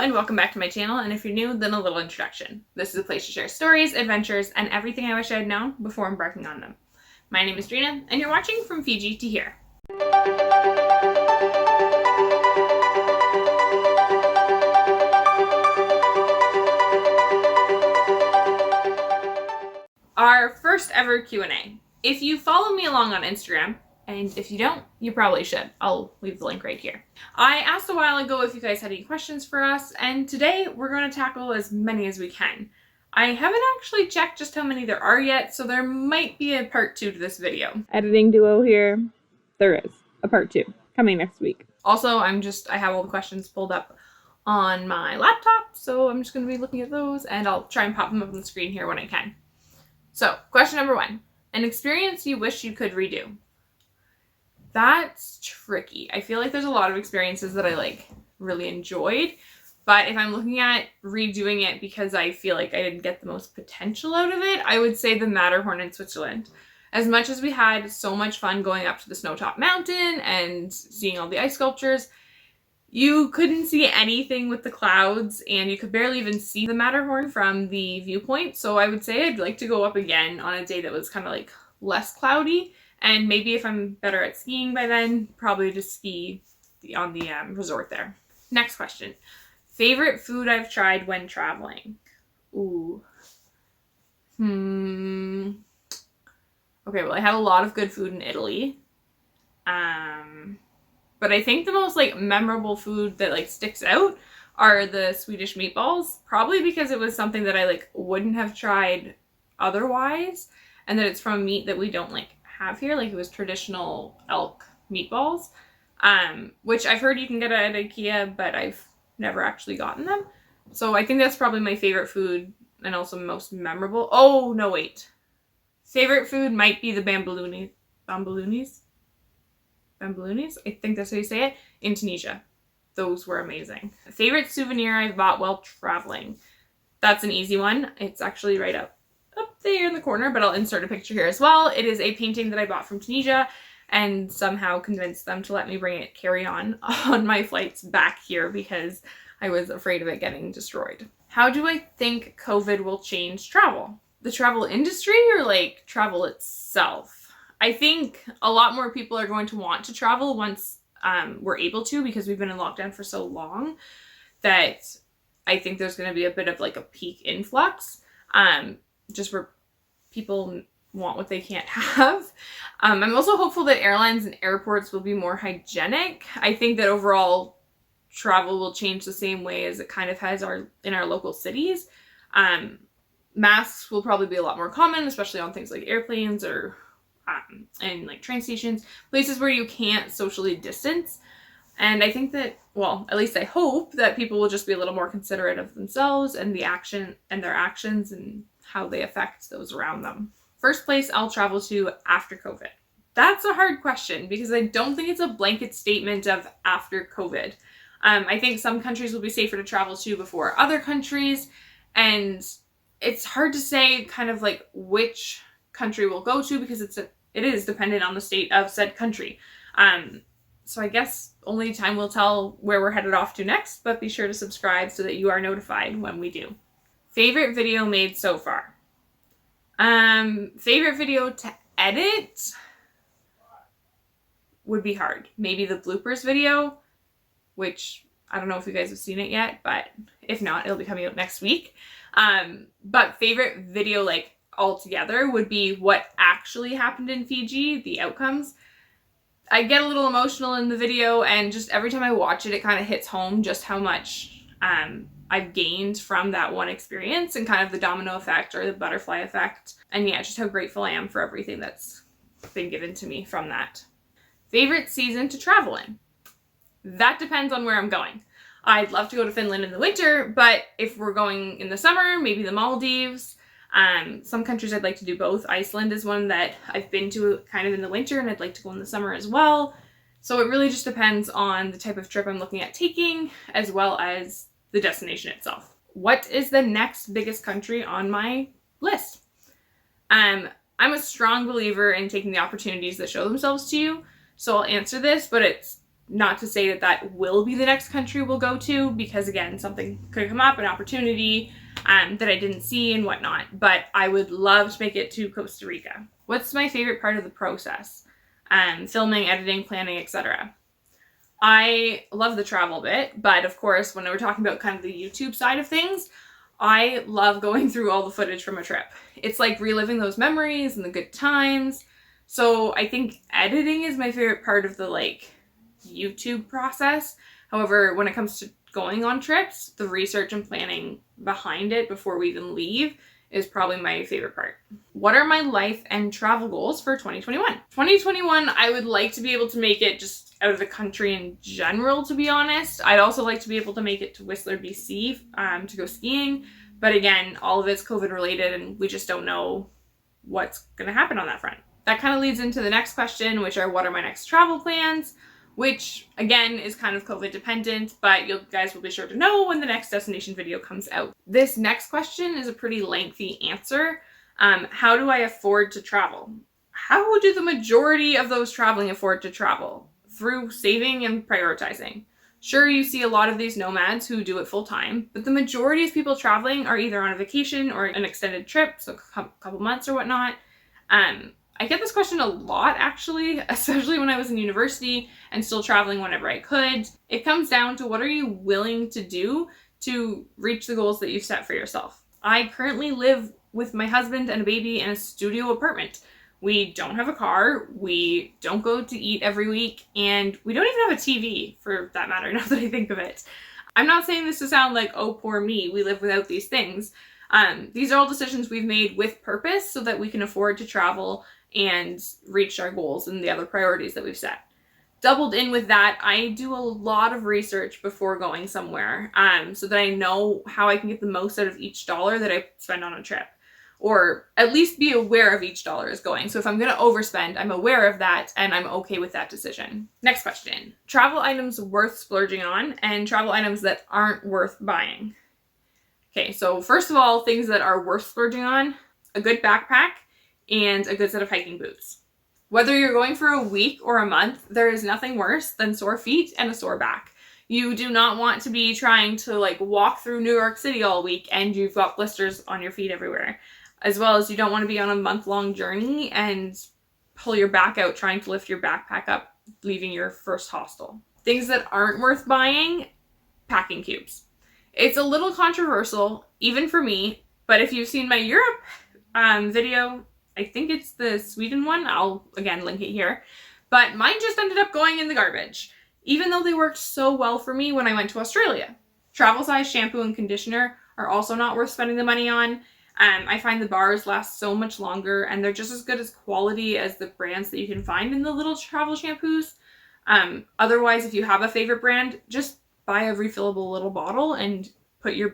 and welcome back to my channel, and if you're new, then a little introduction. This is a place to share stories, adventures, and everything I wish I had known before embarking on them. My name is Drina, and you're watching From Fiji to Here. Our first ever Q&A. If you follow me along on Instagram, and if you don't, you probably should. I'll leave the link right here. I asked a while ago if you guys had any questions for us, and today we're going to tackle as many as we can. I haven't actually checked just how many there are yet, so there might be a part 2 to this video. Editing duo here. There is a part 2 coming next week. Also, I have all the questions pulled up on my laptop, so I'm just going to be looking at those, and I'll try and pop them up on the screen here when I can. So, question number 1. An experience you wish you could redo. That's tricky. I feel like there's a lot of experiences that I really enjoyed, but if I'm looking at redoing it because I feel like I didn't get the most potential out of it, I would say the Matterhorn in Switzerland. As much as we had so much fun going up to the Snowtop Mountain and seeing all the ice sculptures, you couldn't see anything with the clouds, and you could barely even see the Matterhorn from the viewpoint. So I would say I'd like to go up again on a day that was kind of less cloudy. And maybe if I'm better at skiing by then, probably just ski on the resort there. Next question. Favorite food I've tried when traveling? Ooh. Okay, well, I had a lot of good food in Italy. But I think the most memorable food that sticks out are the Swedish meatballs. Probably because it was something that I wouldn't have tried otherwise. And that it's from meat that we don't have here, it was traditional elk meatballs, which I've heard you can get at IKEA, but I've never actually gotten them. So I think that's probably my favorite food and also most memorable. Oh, no, wait. Favorite food might be the bambaloonies. Bambaloonies? I think that's how you say it. In Tunisia. Those were amazing. Favorite souvenir I've bought while traveling. That's an easy one. It's actually right up there in the corner, but I'll insert a picture here as well. It is a painting that I bought from Tunisia and somehow convinced them to let me bring it carry-on my flights back here because I was afraid of it getting destroyed. How do I think COVID will change travel? The travel industry or travel itself? I think a lot more people are going to want to travel once we're able to, because we've been in lockdown for so long that I think there's going to be a bit of a peak influx. Just where people want what they can't have. I'm also hopeful that airlines and airports will be more hygienic. I think that overall travel will change the same way as it kind of has in our local cities. Masks will probably be a lot more common, especially on things like airplanes or and train stations, places where you can't socially distance. And I think that, well, at least I hope that people will just be a little more considerate of themselves and their actions and how they affect those around them. First place I'll travel to after COVID. That's a hard question because I don't think it's a blanket statement of after COVID. I think some countries will be safer to travel to before other countries, and it's hard to say which country we'll go to because it is dependent on the state of said country. So I guess only time will tell where we're headed off to next, but be sure to subscribe so that you are notified when we do. Favorite video made so far? Favorite video to edit would be hard. Maybe the bloopers video, which I don't know if you guys have seen it yet, but if not, it'll be coming out next week. But favorite video altogether would be what actually happened in Fiji, the outcomes. I get a little emotional in the video, and just every time I watch it, it kind of hits home just how much I've gained from that one experience and kind of the domino effect or the butterfly effect. And yeah, just how grateful I am for everything that's been given to me from that. Favorite season to travel in? That depends on where I'm going. I'd love to go to Finland in the winter, but if we're going in the summer, maybe the Maldives. Some countries I'd like to do both. Iceland is one that I've been to kind of in the winter, and I'd like to go in the summer as well. So it really just depends on the type of trip I'm looking at taking, as well as the destination itself. What is the next biggest country on my list? I'm a strong believer in taking the opportunities that show themselves to you. So I'll answer this, but it's Not to say that that will be the next country we'll go to, because again, something could come up, an opportunity that I didn't see and whatnot. But I would love to make it to Costa Rica. What's my favorite part of the process? Filming, editing, planning, etc. I love the travel bit, but of course, when we're talking about kind of the YouTube side of things, I love going through all the footage from a trip. It's like reliving those memories and the good times. So I think editing is my favorite part of the like YouTube process. However, when it comes to going on trips, the research and planning behind it before we even leave is probably my favorite part. What are my life and travel goals for 2021? 2021, I would like to be able to make it just out of the country in general, to be honest. I'd also like to be able to make it to Whistler, BC to go skiing. But again, all of it's COVID related and we just don't know what's going to happen on that front. That kind of leads into the next question, which are what are my next travel plans? Which again is kind of COVID dependent, but you guys will be sure to know when the next destination video comes out. This next question is a pretty lengthy answer. How do I afford to travel? How do the majority of those traveling afford to travel? Through saving and prioritizing. Sure, you see a lot of these nomads who do it full time, but the majority of people traveling are either on a vacation or an extended trip, so a couple months or whatnot. I get this question a lot, actually, especially when I was in university and still traveling whenever I could. It comes down to what are you willing to do to reach the goals that you've set for yourself. I currently live with my husband and a baby in a studio apartment. We don't have a car, we don't go to eat every week, and we don't even have a TV, for that matter, now that I think of it. I'm not saying this to sound like, oh, poor me, we live without these things. These are all decisions we've made with purpose so that we can afford to travel and reach our goals and the other priorities that we've set. Doubled in with that, I do a lot of research before going somewhere, so that I know how I can get the most out of each dollar that I spend on a trip, or at least be aware of each dollar is going. So if I'm going to overspend, I'm aware of that and I'm okay with that decision. Next question. Travel items worth splurging on and travel items that aren't worth buying. Okay, so first of all, things that are worth splurging on, a good backpack and a good set of hiking boots. Whether you're going for a week or a month, there is nothing worse than sore feet and a sore back. You do not want to be trying to like walk through New York City all week and you've got blisters on your feet everywhere. As well as you don't want to be on a month-long journey and pull your back out trying to lift your backpack up, leaving your first hostel. Things that aren't worth buying, packing cubes. It's a little controversial, even for me, but if you've seen my Europe video, I think it's the Sweden one, I'll again link it here, but mine just ended up going in the garbage, even though they worked so well for me when I went to Australia. Travel size shampoo and conditioner are also not worth spending the money on. I find the bars last so much longer and they're just as good as quality as the brands that you can find in the little travel shampoos. Otherwise, if you have a favorite brand, just buy a refillable little bottle and put your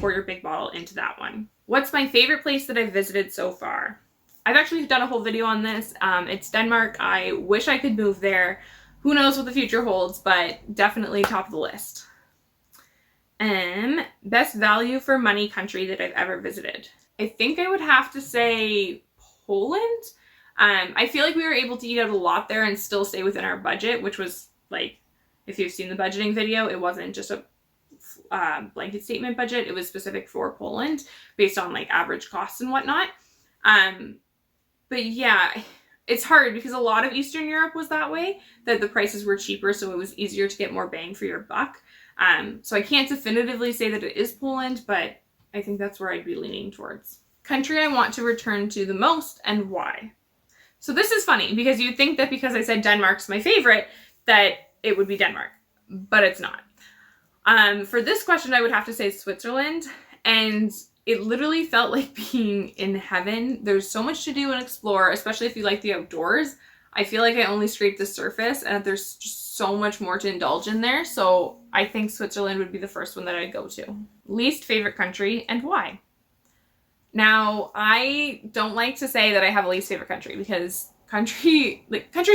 pour your big bottle into that one. What's my favorite place that I've visited so far? I've actually done a whole video on this. It's Denmark. I wish I could move there. Who knows what the future holds, but definitely top of the list. Best value for money country that I've ever visited. I think I would have to say Poland. I feel like we were able to eat out a lot there and still stay within our budget, which was like, if you've seen the budgeting video, it wasn't just a blanket statement budget. It was specific for Poland based on like average costs and whatnot. But yeah, it's hard because a lot of Eastern Europe was that way, that the prices were cheaper, so it was easier to get more bang for your buck. So I can't definitively say that it is Poland, but I think that's where I'd be leaning towards. Country I want to return to the most and why. So this is funny because you'd think that because I said Denmark's my favorite, that it would be Denmark, but it's not. For this question, I would have to say Switzerland, and it literally felt like being in heaven. There's so much to do and explore, especially if you like the outdoors. I feel like I only scraped the surface and there's just so much more to indulge in there. So I think Switzerland would be the first one that I'd go to. Least favorite country and why? Now, I don't like to say that I have a least favorite country because countries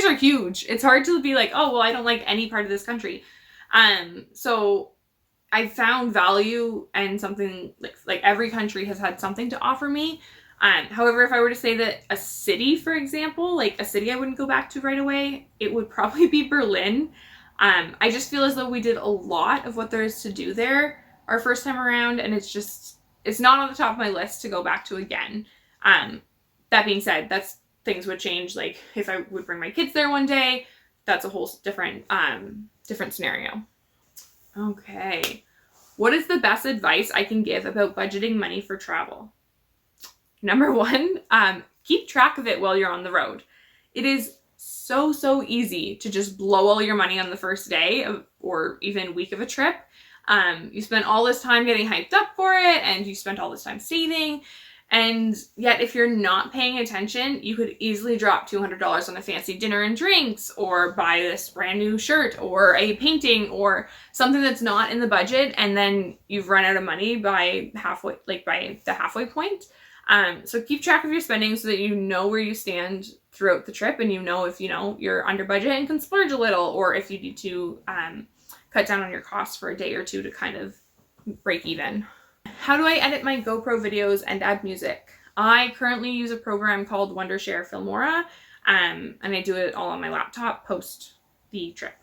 are huge. It's hard to be like, oh, well, I don't like any part of this country. So I found value and something like every country has had something to offer me. However, if I were to say that a city, for example, like a city I wouldn't go back to right away, it would probably be Berlin. I just feel as though we did a lot of what there is to do there our first time around, and it's not on the top of my list to go back to again. That being said, things would change. Like if I would bring my kids there one day, that's a whole different scenario. Okay. What is the best advice I can give about budgeting money for travel? Number one, keep track of it while you're on the road. It is so easy to just blow all your money on the first day or even week of a trip. You spent all this time getting hyped up for it, and you spent all this time saving. And yet, if you're not paying attention, you could easily drop $200 on a fancy dinner and drinks, or buy this brand new shirt, or a painting, or something that's not in the budget, and then you've run out of money by the halfway point. So keep track of your spending so that you know where you stand throughout the trip, and you know if you're under budget and can splurge a little, or if you need to cut down on your costs for a day or two to kind of break even. How do I edit my GoPro videos and add music? I currently use a program called Wondershare Filmora, and I do it all on my laptop post the trip.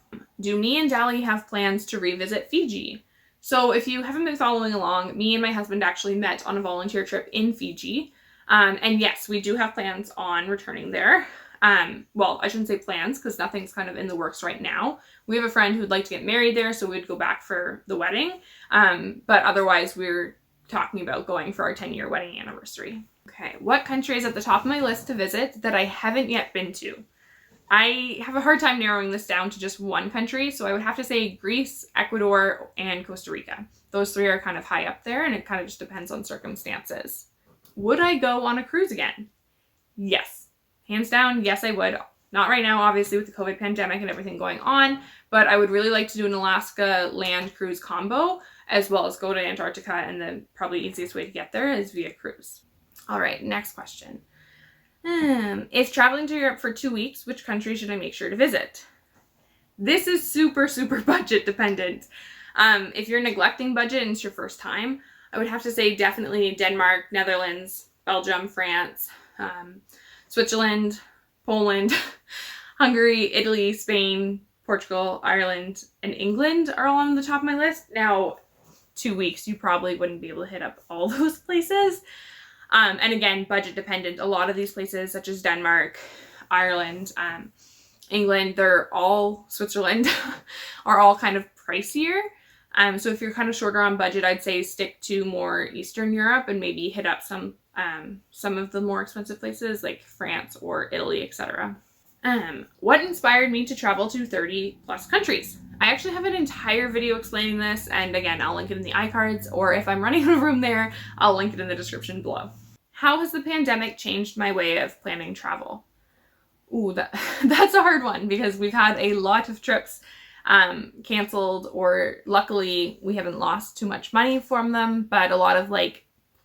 Do me and Dali have plans to revisit Fiji? So if you haven't been following along, me and my husband actually met on a volunteer trip in Fiji. And yes, we do have plans on returning there. Well, I shouldn't say plans because nothing's kind of in the works right now. We have a friend who'd like to get married there, so we'd go back for the wedding. But otherwise, we're talking about going for our 10-year wedding anniversary. Okay, what country is at the top of my list to visit that I haven't yet been to? I have a hard time narrowing this down to just one country, so I would have to say Greece, Ecuador, and Costa Rica. Those three are kind of high up there, and it kind of just depends on circumstances. Would I go on a cruise again? Yes. Hands down, yes, I would. Not right now, obviously, with the COVID pandemic and everything going on, but I would really like to do an Alaska land cruise combo, as well as go to Antarctica, and the probably easiest way to get there is via cruise. All right, next question. If traveling to Europe for 2 weeks, which country should I make sure to visit? This is super budget dependent. If you're neglecting budget and it's your first time, I would have to say definitely Denmark, Netherlands, Belgium, France, Switzerland, Poland, Hungary, Italy, Spain, Portugal, Ireland, and England are all on the top of my list. Now, 2 weeks, you probably wouldn't be able to hit up all those places. And again, budget dependent. A lot of these places, such as Denmark, Ireland, England, Switzerland, are all kind of pricier. So if you're kind of shorter on budget, I'd say stick to more Eastern Europe and maybe hit up some of the more expensive places like France or Italy, etc. What inspired me to travel to 30 plus countries? I actually have an entire video explaining this, and again, I'll link it in the iCards, or if I'm running out of room there, I'll link it in the description below. How has the pandemic changed my way of planning travel? Ooh, that's a hard one because we've had a lot of trips canceled, or luckily we haven't lost too much money from them, but a lot of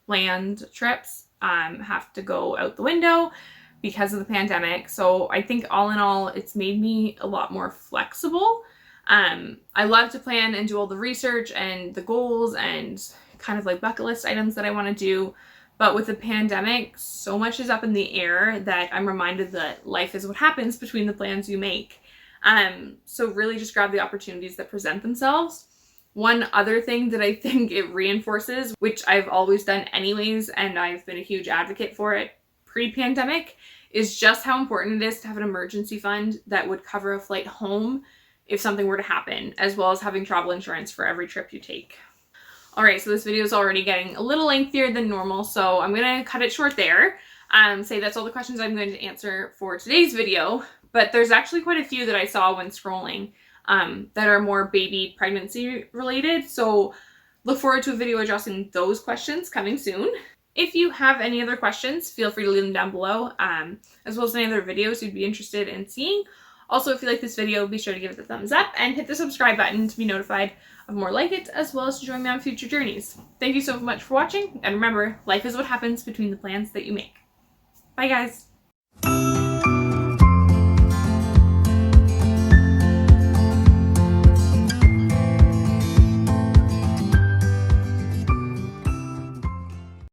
planned trips have to go out the window because of the pandemic. So I think all in all, it's made me a lot more flexible. I love to plan and do all the research and the goals and kind of bucket list items that I want to do. But with the pandemic, so much is up in the air that I'm reminded that life is what happens between the plans you make. So really just grab the opportunities that present themselves. One other thing that I think it reinforces, which I've always done anyways, and I've been a huge advocate for it pre-pandemic, is just how important it is to have an emergency fund that would cover a flight home if something were to happen, as well as having travel insurance for every trip you take. All right, so this video is already getting a little lengthier than normal, so I'm going to cut it short there. Say that's all the questions I'm going to answer for today's video, but there's actually quite a few that I saw when scrolling that are more baby pregnancy related, so look forward to a video addressing those questions coming soon. If you have any other questions, feel free to leave them down below, as well as any other videos you'd be interested in seeing. Also, if you like this video, be sure to give it a thumbs up and hit the subscribe button to be notified of more like it, as well as to join me on future journeys. Thank you so much for watching, and remember, life is what happens between the plans that you make. Bye guys!